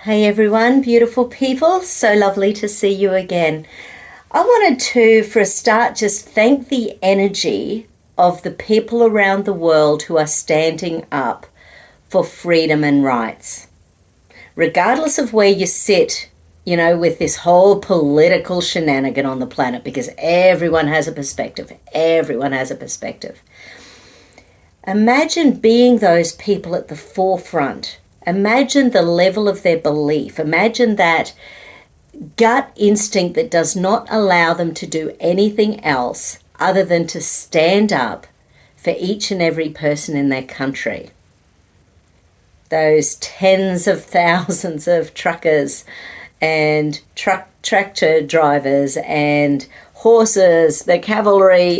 Hey everyone, beautiful people. So lovely to see you again. I wanted to, for a start, just thank the energy of the people around the world who are standing up for freedom and rights. Regardless of where you sit, with this whole political shenanigan on the planet, because everyone has a perspective. Everyone has a perspective. Imagine being those people at the forefront. Imagine the level of their belief. Imagine that gut instinct that does not allow them to do anything else other than to stand up for each and every person in their country. Those tens of thousands of truckers and tractor drivers and horses, the cavalry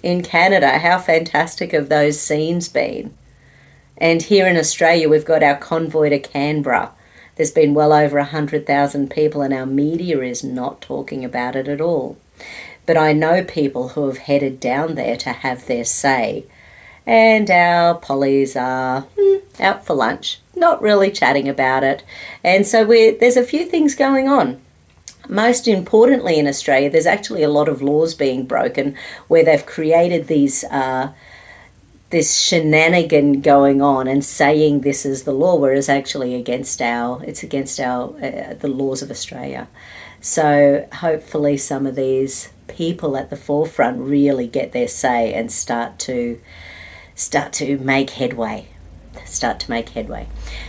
in Canada. How fantastic have those scenes been? And here in Australia, we've got our convoy to Canberra. There's been well over 100,000 people, and our media is not talking about it at all. But I know people who have headed down there to have their say. And our pollies are out for lunch, not really chatting about it. And so there's a few things going on. Most importantly in Australia, there's actually a lot of laws being broken where they've created these this shenanigan going on and saying this is the law, whereas actually it's against the laws of Australia. So hopefully some of these people at the forefront really get their say and start to make headway.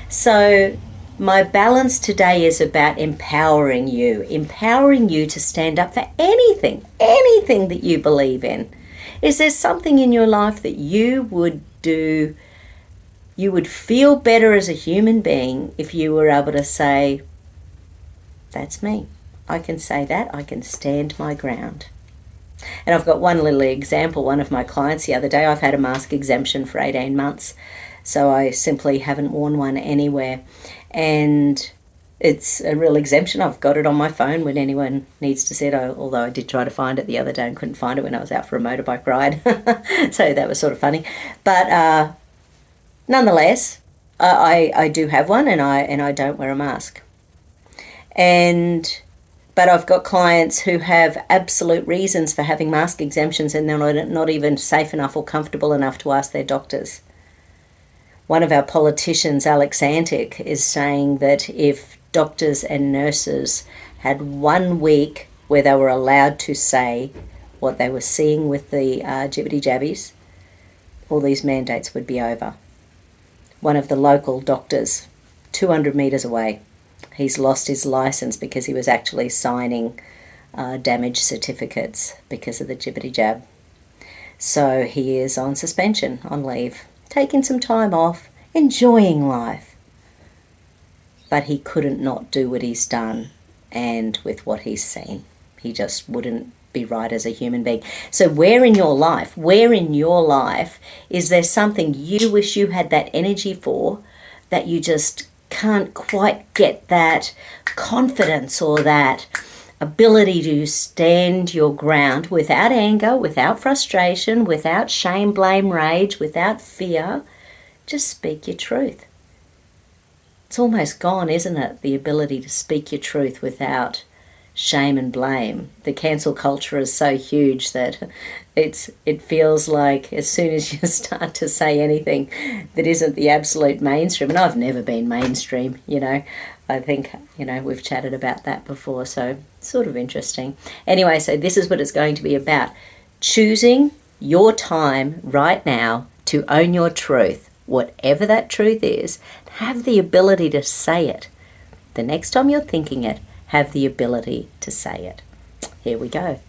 So my balance today is about empowering you to stand up for anything that you believe in. Is there something in your life that you would do, you would feel better as a human being if you were able to say, that's me. I can say that. I can stand my ground. And I've got one little example. One of my clients the other day, I've had a mask exemption for 18 months. So I simply haven't worn one anywhere. And it's a real exemption. I've got it on my phone when anyone needs to see it, although I did try to find it the other day and couldn't find it when I was out for a motorbike ride. So that was sort of funny. But nonetheless, I do have one, and I don't wear a mask. But I've got clients who have absolute reasons for having mask exemptions, and they're not even safe enough or comfortable enough to ask their doctors. One of our politicians, Alex Antic, is saying that if doctors and nurses had 1 week where they were allowed to say what they were seeing with the jibbity jabbies, all these mandates would be over. One of the local doctors, 200 metres away, he's lost his licence because he was actually signing damage certificates because of the jibbity jab. So he is on suspension, on leave, taking some time off, enjoying life. But he couldn't not do what he's done and with what he's seen. He just wouldn't be right as a human being. So where in your life is there something you wish you had that energy for that you just can't quite get that confidence or that ability to stand your ground without anger, without frustration, without shame, blame, rage, without fear? Just speak your truth. It's almost gone, isn't it? The ability to speak your truth without shame and blame. The cancel culture is so huge that it feels like as soon as you start to say anything that isn't the absolute mainstream, and I've never been mainstream, I think, we've chatted about that before, so sort of interesting. Anyway, so this is what it's going to be about. Choosing your time right now to own your truth, whatever that truth is. Have the ability to say it. The next time you're thinking it, have the ability to say it. Here we go.